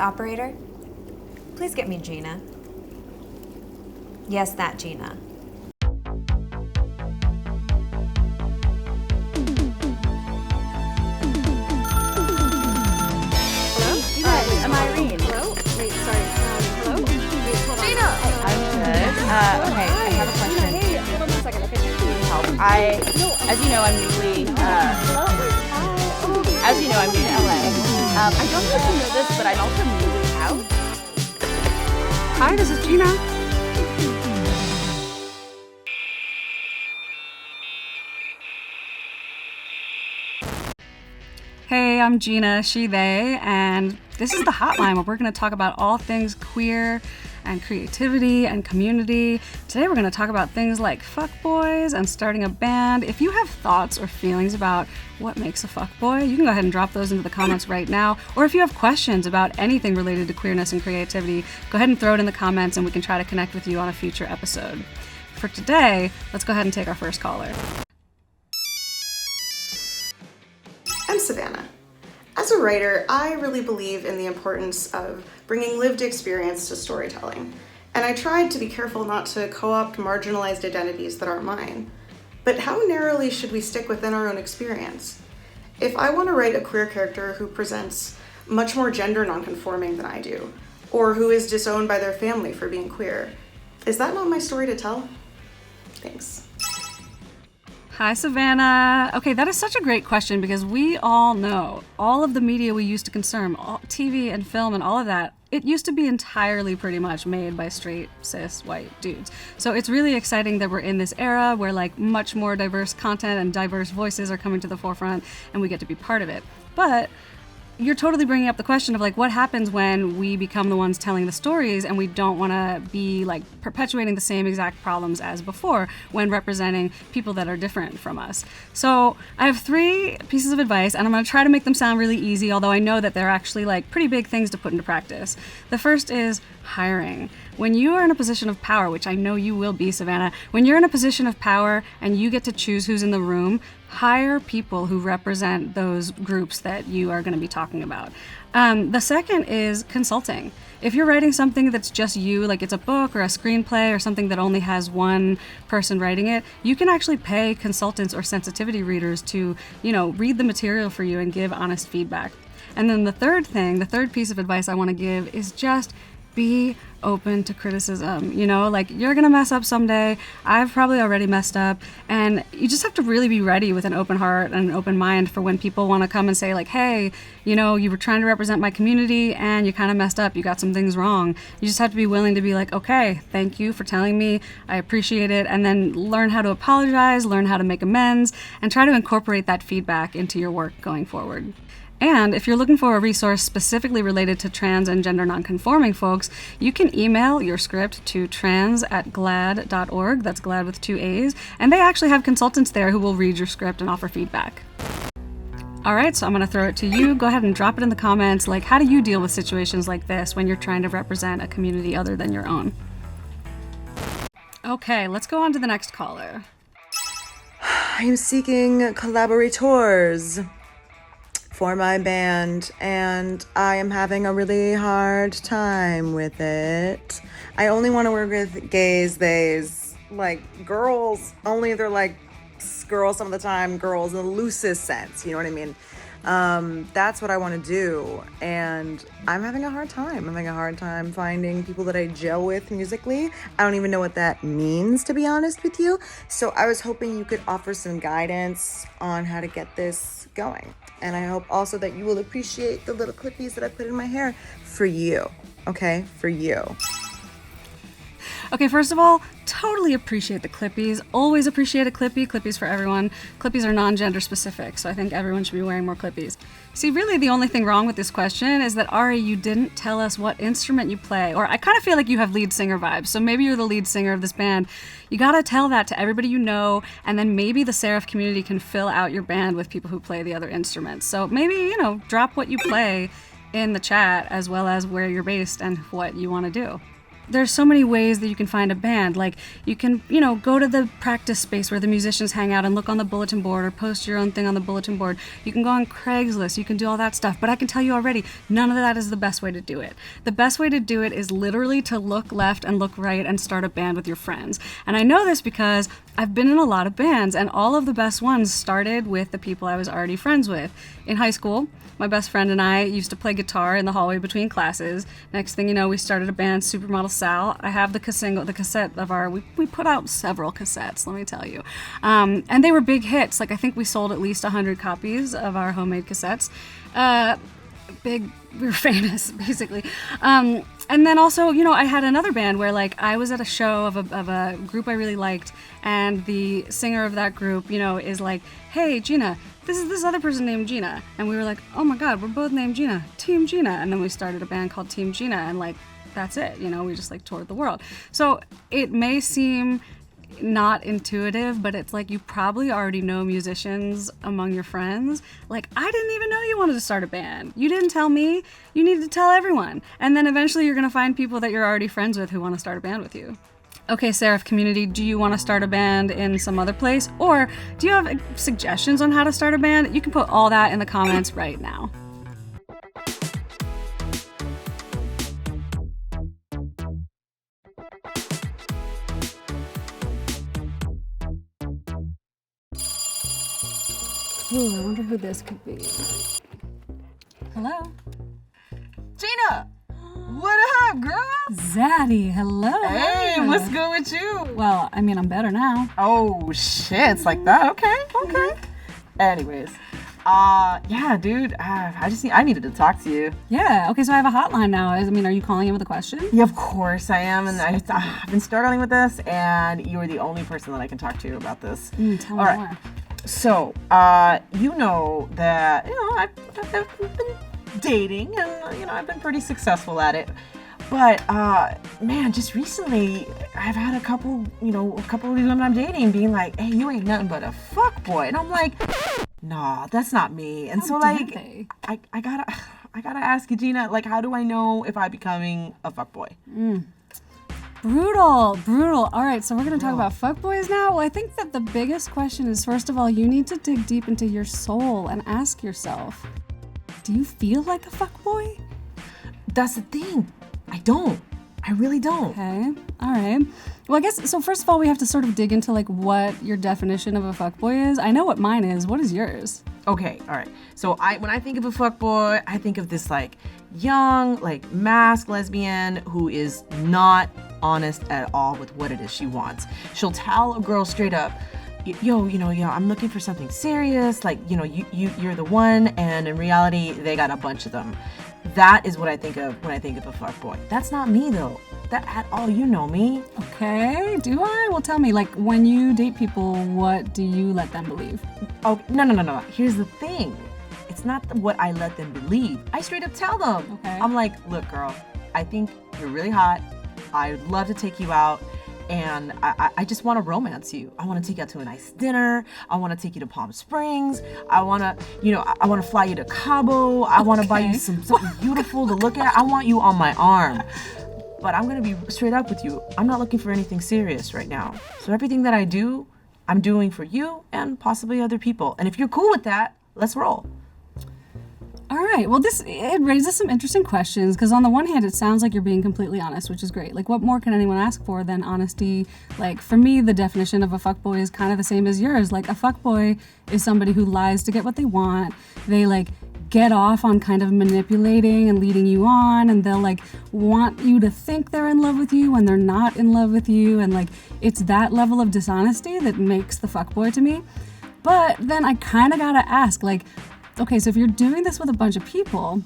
Operator, please get me Gina. Yes, that Gina. Hello? Hi, I'm Irene. Hello? Wait, sorry. Hello? Wait, hold on. Gina! Hey, I'm good. Okay, I have a question. Hey, hold on 1 second. Okay. Help. As you know, I'm newly, as you know, I'm new to LA. I don't know if you know this, but I'm also newly out. Hi, this is Gina. Hey, I'm Gina, she, they, and this is the hotline where we're going to talk about all things queer and creativity and community. Today we're going to talk about things like fuckboys and starting a band. If you have thoughts or feelings about what makes a fuckboy, you can go ahead and drop those into the comments right now. Or if you have questions about anything related to queerness and creativity, go ahead and throw it in the comments and we can try to connect with you on a future episode. For today, let's go ahead and take our first caller. I'm Savannah. As a writer, I really believe in the importance of bringing lived experience to storytelling, and I tried to be careful not to co-opt marginalized identities that aren't mine. But how narrowly should we stick within our own experience? If I want to write a queer character who presents much more gender nonconforming than I do, or who is disowned by their family for being queer, is that not my story to tell? Thanks. Hi, Savannah. Okay, that is such a great question because we all know all of the media we used to consume, all, TV and film and all of that, it used to be entirely pretty much made by straight, cis, white dudes. So it's really exciting that we're in this era where like much more diverse content and diverse voices are coming to the forefront and we get to be part of it. But you're totally bringing up the question of like what happens when we become the ones telling the stories and we don't want to be like perpetuating the same exact problems as before when representing people that are different from us. So I have 3 pieces of advice and I'm going to try to make them sound really easy, although I know that they're actually like pretty big things to put into practice. The first is hiring. When you are in a position of power, which I know you will be, Savannah, when you're in a position of power and you get to choose who's in the room, hire people who represent those groups that you are going to be talking about. The second is consulting. If you're writing something that's just you, like it's a book or a screenplay or something that only has one person writing it, you can actually pay consultants or sensitivity readers to, read the material for you and give honest feedback. And then the third piece of advice I want to give is just be open to criticism. Like you're gonna mess up someday. I've probably already messed up, and you just have to really be ready with an open heart and an open mind for when people want to come and say like, hey, you were trying to represent my community and you kind of messed up, you got some things wrong. You just have to be willing to be like, okay, thank you for telling me, I appreciate it, and then learn how to apologize, learn how to make amends, and try to incorporate that feedback into your work going forward. And if you're looking for a resource specifically related to trans and gender nonconforming folks, you can email your script to trans@glad.org. That's GLAD with 2 A's. And they actually have consultants there who will read your script and offer feedback. All right, so I'm going to throw it to you. Go ahead and drop it in the comments. Like, how do you deal with situations like this when you're trying to represent a community other than your own? Okay, let's go on to the next caller. I'm seeking collaborators for my band, and I am having a really hard time with it. I only want to work with gays, theys, like girls, only if they're like girls some of the time, girls in the loosest sense, you know what I mean? That's what I want to do, and I'm having a hard time. I'm having a hard time finding people that I gel with musically. I don't even know what that means, to be honest with you. So I was hoping you could offer some guidance on how to get this going. And I hope also that you will appreciate the little clippies that I put in my hair for you, okay? For you. Okay, first of all, totally appreciate the clippies. Always appreciate a clippy. Clippies for everyone. Clippies are non-gender specific, so I think everyone should be wearing more clippies. See, really the only thing wrong with this question is that, Ari, you didn't tell us what instrument you play. Or I kind of feel like you have lead singer vibes, so maybe you're the lead singer of this band. You gotta tell that to everybody you know, and then maybe the Seraph community can fill out your band with people who play the other instruments. So maybe, drop what you play in the chat as well as where you're based and what you want to do. there's so many ways that you can find a band. Like, you can, go to the practice space where the musicians hang out and look on the bulletin board or post your own thing on the bulletin board. You can go on Craigslist. You can do all that stuff. But I can tell you already, none of that is the best way to do it. The best way to do it is literally to look left and look right and start a band with your friends. And I know this because I've been in a lot of bands, and all of the best ones started with the people I was already friends with. In high school, my best friend and I used to play guitar in the hallway between classes. Next thing you know, we started a band, Supermodel Sal. I have the cassette of our, we put out several cassettes, let me tell you. And they were big hits. Like, I think we sold at least 100 copies of our homemade cassettes. We were famous, basically. And then also, I had another band where, like, I was at a show of a group I really liked, and the singer of that group, is like, hey, Gina, this is this other person named Gina. And we were like, oh my God, we're both named Gina. Team Gina. And then we started a band called Team Gina, and, like, that's it. We just, like, toured the world. So it may seem not intuitive, but it's like you probably already know musicians among your friends. Like, I didn't even know you wanted to start a band. You didn't tell me. You need to tell everyone. And then eventually you're going to find people that you're already friends with who want to start a band with you. Okay, Seraph community, do you want to start a band in some other place? Or do you have suggestions on how to start a band? You can put all that in the comments right now. Ooh, I wonder who this could be. Hello? Gina! What up, girl? Zaddy, hello. Hey, what's good with you? Well, I mean, I'm better now. Oh, shit, it's like that? Okay. Anyways, yeah, dude, I needed to talk to you. Yeah, okay, so I have a hotline now. I mean, are you calling in with a question? Yeah, of course I am, and I've been struggling with this, and you are the only person that I can talk to about this. Tell me more. So, you know that, I've been dating, and, I've been pretty successful at it. But, man, just recently, I've had a couple of these women I'm dating being like, hey, you ain't nothing but a fuckboy. And I'm like, nah, that's not me. And so, like, I gotta ask you, Gina, like, how do I know if I'm becoming a fuckboy? Brutal. All right, so we're going to talk about fuckboys now. Well, I think that the biggest question is, first of all, you need to dig deep into your soul and ask yourself, do you feel like a fuckboy? That's the thing. I don't. I really don't. Okay, all right. Well, I guess, so first of all, we have to sort of dig into, like, what your definition of a fuckboy is. I know what mine is. What is yours? Okay, all right. So when I think of a fuckboy, I think of this, like, young, like, masked lesbian who is not honest at all with what it is she wants. She'll tell a girl straight up, yo, I'm looking for something serious, like, you're the one, and in reality, they got a bunch of them. That is what I think of when I think of a fuckboy. That's not me, though. That at all, you know me. Okay, do I? Well, tell me, like, when you date people, what do you let them believe? Oh, no. Here's the thing. It's not what I let them believe. I straight up tell them. Okay. I'm like, look, girl, I think you're really hot. I'd love to take you out. And I just want to romance you. I want to take you out to a nice dinner. I want to take you to Palm Springs. I want to fly you to Cabo. I want to buy you something beautiful to look at. I want you on my arm. But I'm going to be straight up with you. I'm not looking for anything serious right now. So everything that I do, I'm doing for you and possibly other people. And if you're cool with that, let's roll. All right. Well, it raises some interesting questions because on the one hand, it sounds like you're being completely honest, which is great. Like, what more can anyone ask for than honesty? Like, for me, the definition of a fuckboy is kind of the same as yours. Like, a fuckboy is somebody who lies to get what they want. They, like, get off on kind of manipulating and leading you on, and they'll, like, want you to think they're in love with you when they're not in love with you. And, like, it's that level of dishonesty that makes the fuckboy to me. But then I kind of gotta ask, like, okay, so if you're doing this with a bunch of people,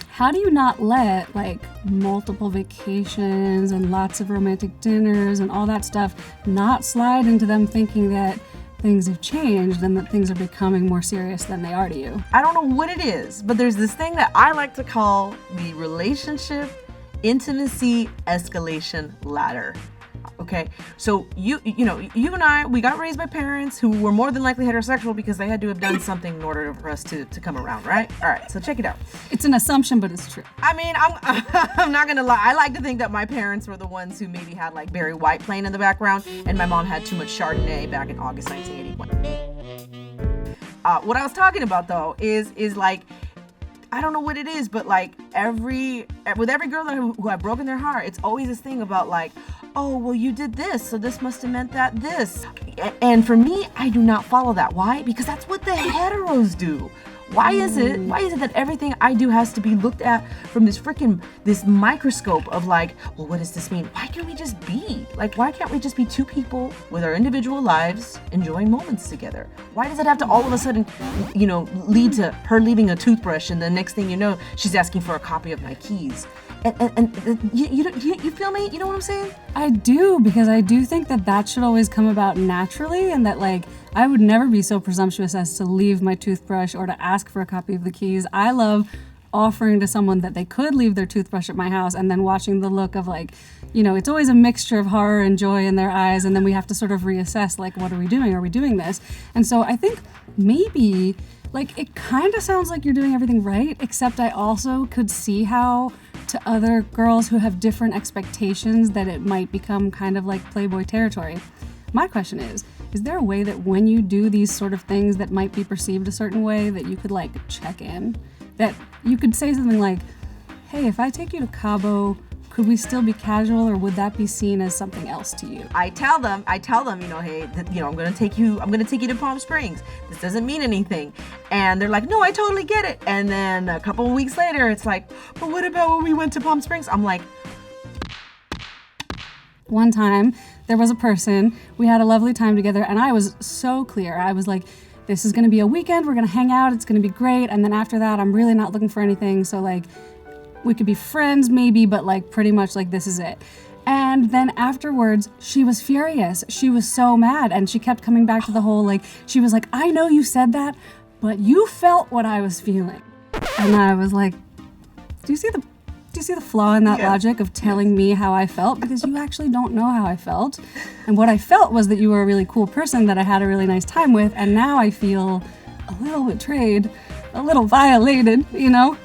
how do you not let, like, multiple vacations and lots of romantic dinners and all that stuff not slide into them thinking that things have changed and that things are becoming more serious than they are to you? I don't know what it is, but there's this thing that I like to call the relationship intimacy escalation ladder. Okay, so you and I, we got raised by parents who were more than likely heterosexual because they had to have done something in order for us to come around, right? All right, so check it out. It's an assumption, but it's true. I mean, I'm not gonna lie. I like to think that my parents were the ones who maybe had like Barry White playing in the background, and my mom had too much Chardonnay back in August 1981. What I was talking about though is like, I don't know what it is, but like with every girl who I've broken their heart, it's always this thing about like, oh, well, you did this, so this must have meant that this. And for me, I do not follow that. Why? Because that's what the heteros do. Why is it that everything I do has to be looked at from this microscope of like, well, what does this mean? Why can't we just be? Like, why can't we just be two people with our individual lives enjoying moments together? Why does it have to all of a sudden, lead to her leaving a toothbrush and the next thing you know, she's asking for a copy of my keys? And you feel me? You know what I'm saying? I do, because I do think that should always come about naturally, and that like I would never be so presumptuous as to leave my toothbrush or to ask for a copy of the keys. I love offering to someone that they could leave their toothbrush at my house and then watching the look of like, it's always a mixture of horror and joy in their eyes, and then we have to sort of reassess like, what are we doing? Are we doing this? And so I think maybe like it kind of sounds like you're doing everything right, except I also could see how to other girls who have different expectations that it might become kind of like Playboy territory. My question is there a way that when you do these sort of things that might be perceived a certain way that you could like check in? That you could say something like, hey, if I take you to Cabo, could we still be casual, or would that be seen as something else to you? I tell them, hey, I'm gonna take you to Palm Springs. This doesn't mean anything. And they're like, no, I totally get it. And then a couple of weeks later, it's like, but what about when we went to Palm Springs? I'm like, one time, there was a person, we had a lovely time together, and I was so clear. I was like, this is gonna be a weekend, we're gonna hang out, it's gonna be great, and then after that, I'm really not looking for anything, so like, we could be friends maybe, but like pretty much like this is it. And then afterwards, she was furious. She was so mad, and she kept coming back to the whole like, she was like, I know you said that, but you felt what I was feeling. And I was like, do you see the flaw in that logic of telling me how I felt? Because you actually don't know how I felt. And what I felt was that you were a really cool person that I had a really nice time with, and now I feel a little betrayed, a little violated,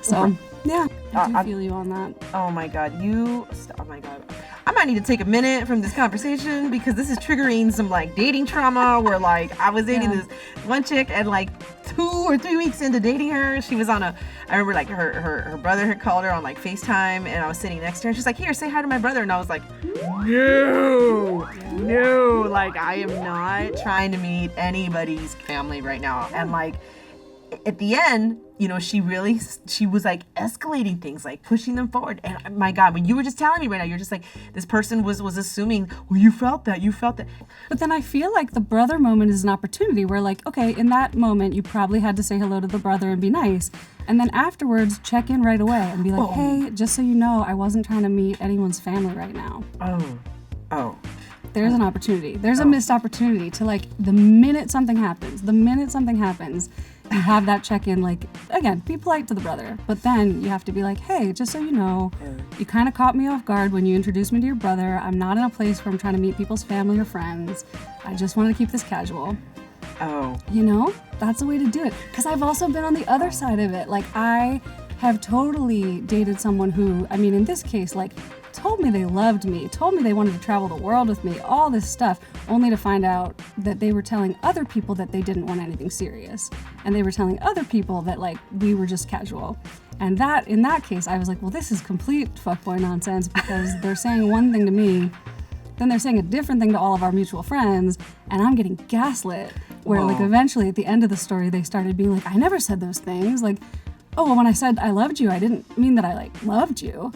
So, yeah, I do feel you on that. oh my God, oh my God. I might need to take a minute from this conversation because this is triggering some like dating trauma where like I was dating this one chick and like 2 or 3 weeks into dating her, she was I remember like her brother had called her on like FaceTime, and I was sitting next to her and she's like, here, say hi to my brother. And I was like, no, like I am not trying to meet anybody's family right now. And like at the end, she was like escalating things, like pushing them forward. And my God, when you were just telling me right now, you're just like, this person was assuming, well, you felt that. But then I feel like the brother moment is an opportunity where like, okay, in that moment, you probably had to say hello to the brother and be nice. And then afterwards, check in right away and be like, hey, just so you know, I wasn't trying to meet anyone's family right now. Oh. There's an opportunity. There's a missed opportunity to like, the minute something happens, you have that check-in, like, again, be polite to the brother, but then you have to be like, hey, just so you know, you kind of caught me off guard when you introduced me to your brother. I'm not in a place where I'm trying to meet people's family or friends. I just want to keep this casual. Oh. That's a way to do it. Because I've also been on the other side of it. Like, I have totally dated someone who, in this case, like, told me they loved me, told me they wanted to travel the world with me, all this stuff, only to find out that they were telling other people that they didn't want anything serious. And they were telling other people that, like, we were just casual. And that, in that case, I was like, well, this is complete fuckboy nonsense, because they're saying one thing to me, then they're saying a different thing to all of our mutual friends, and I'm getting gaslit, where, like, eventually at the end of the story, they started being like, I never said those things. Like, oh, well, when I said I loved you, I didn't mean that I, like, loved you.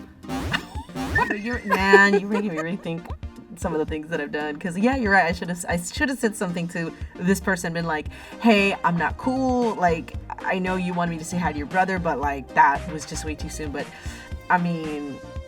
You're making me rethink some of the things that I've done. Because you're right. I should have said something to this person, been like, "Hey, I'm not cool. Like, I know you wanted me to say hi to your brother, but like that was just way too soon." But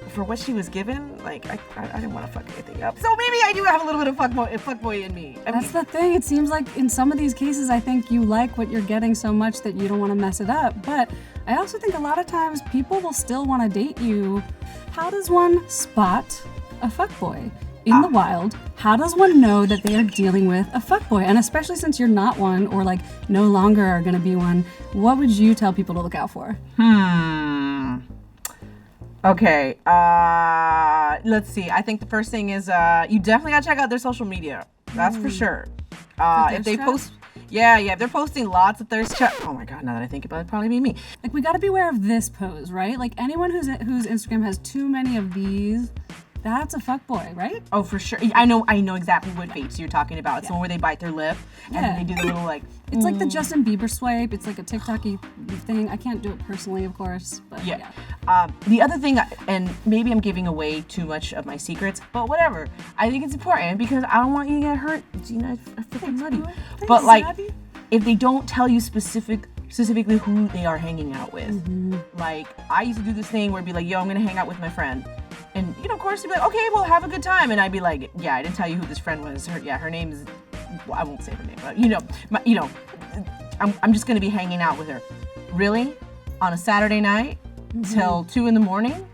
for what she was given, like I didn't want to fuck anything up. So maybe I do have a little bit of fuckboy in me. That's the thing. It seems like in some of these cases, I think you like what you're getting so much that you don't want to mess it up. But I also think a lot of times people will still want to date you. How does one spot a fuckboy? in the wild, how does one know that they are dealing with a fuckboy? And especially since you're not one or like no longer are going to be one, what would you tell people to look out for? Okay, let's see. I think the first thing is you definitely gotta check out their social media. That's for sure. If they post, if they're posting lots of thirst trap. Oh my god, now that I think about it, it'd probably be me. Like, we got to be aware of this pose, right? Like, anyone whose Instagram has too many of these, that's a fuckboy, right? Oh, for sure. I know exactly what face you're talking about. It's the one where they bite their lip and then they do the little like. It's like the Justin Bieber swipe. It's like a TikTok-y thing. I can't do it personally, of course. But yeah. The other thing, and maybe I'm giving away too much of my secrets, but whatever. I think it's important because I don't want you to get hurt. Gina, I freaking love you. But like, if they don't tell you specifically who they are hanging out with, like I used to do this thing where it'd be like, yo, I'm gonna hang out with my friend. And, you know, of course, they'd be like, okay, well, have a good time. And I'd be like, yeah, I didn't tell you who this friend was. Her name is, well, I won't say her name, but, I'm just going to be hanging out with her. Really? On a Saturday night? Till 2 in the morning?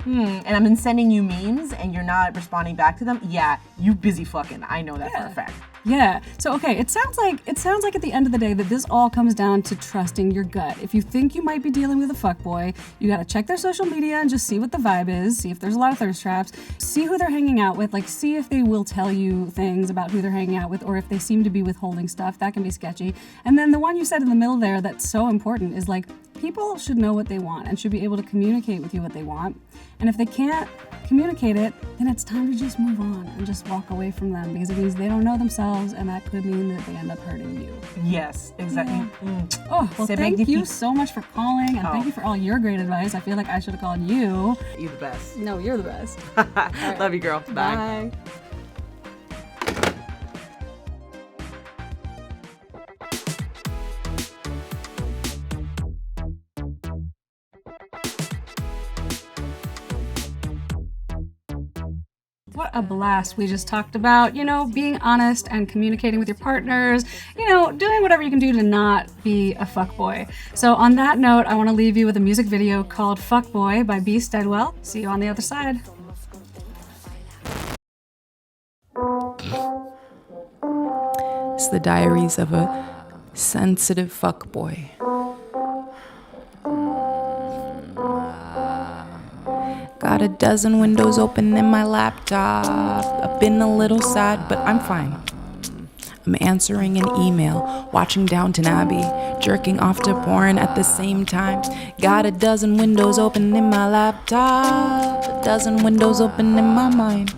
And I've been sending you memes and you're not responding back to them? Yeah, you busy fucking. I know that for a fact. Yeah. So, okay, it sounds like at the end of the day that this all comes down to trusting your gut. If you think you might be dealing with a fuckboy, you got to check their social media and just see what the vibe is, see if there's a lot of thirst traps, see who they're hanging out with, like see if they will tell you things about who they're hanging out with or if they seem to be withholding stuff. That can be sketchy. And then the one you said in the middle there that's so important is like people should know what they want and should be able to communicate with you what they want. And if they can't communicate it, then it's time to just move on and just walk away from them because it means they don't know themselves and that could mean that they end up hurting you. Yes, exactly. Yeah. Oh, well, thank you so much for calling and thank you for all your great advice. I feel like I should have called you. You're the best. No, you're the best. Right. Love you, girl. Bye. Bye. What a blast we just talked about, being honest and communicating with your partners, doing whatever you can do to not be a fuckboy. So on that note, I want to leave you with a music video called Fuckboy by B. Steadwell. See you on the other side. It's the diaries of a sensitive fuckboy. Got a dozen windows open in my laptop. I've been a little sad, but I'm fine. I'm answering an email, watching Downton Abbey, jerking off to porn at the same time. Got a dozen windows open in my laptop, a dozen windows open in my mind.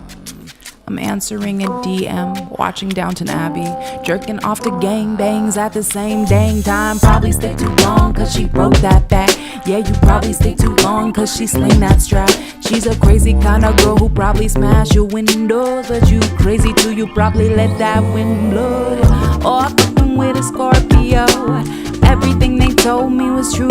I'm answering a DM, watching Downton Abbey, jerking off to gangbangs at the same dang time. Probably stay too long cause she broke that back. Yeah, you probably stay too long cause she sling that strap. She's a crazy kind of girl who probably smash your windows, but you crazy too, you probably let that wind blow. Oh, I'm fucking with a Scorpio. Everything they told me was true,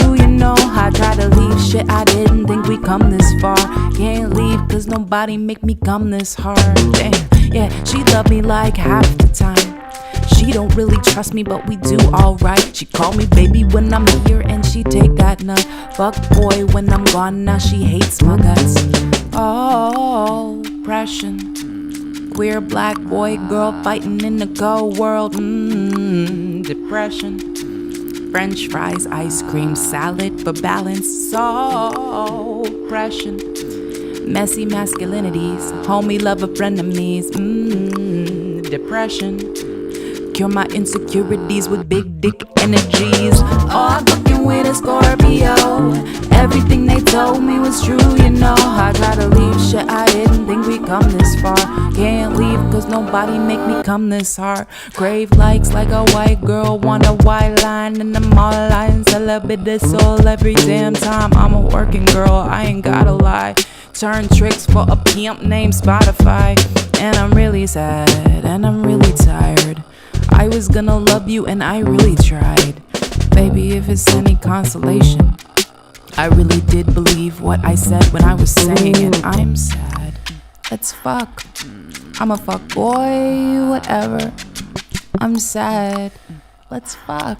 I tried to leave shit, I didn't think we'd come this far. Can't leave cause nobody make me come this hard. Damn, yeah, she loved me like half the time. She don't really trust me, but we do alright. She call me baby when I'm here and she take that nut. Fuck boy when I'm gone, now she hates my guts. Oh, oppression. Queer black boy, girl fighting in the cold world. Depression. French fries, ice cream, salad for balance. So oppression. Messy masculinities. Homie, lover, frenemies. Depression. Cure my insecurities with big dick energies. Oh, I'm fucking with a Scorpio. Everything they told me was true, I tried to leave shit, I didn't think we'd come this far. Can't leave cause nobody make me come this hard. Crave likes like a white girl, want a white line, and I'm all lying. Celibate the soul every damn time. I'm a working girl, I ain't gotta lie. Turn tricks for a pimp named Spotify. And I'm really sad, and I'm really tired. I was gonna love you and I really tried. Baby, if it's any consolation, I really did believe what I said when I was saying it. I'm sad. Let's fuck. I'm a fuck boy, whatever. I'm sad. Let's fuck.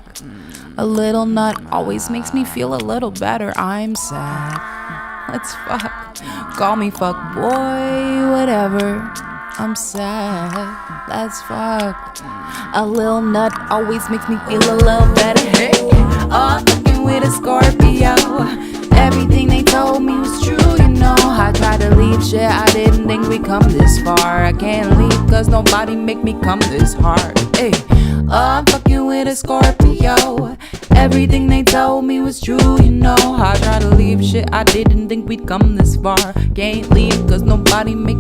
A little nut always makes me feel a little better. I'm sad. Let's fuck. Call me fuck boy, whatever. I'm sad, let's fuck. A little nut always makes me feel a little better. Hey, oh, fucking with a Scorpio. Everything they told me was true, you know. I tried to leave shit, I didn't think we'd come this far. I can't leave cause nobody make me come this hard. Hey, oh, I'm fucking with a Scorpio. Everything they told me was true, you know. I tried to leave shit, I didn't think we'd come this far. Can't leave cause nobody make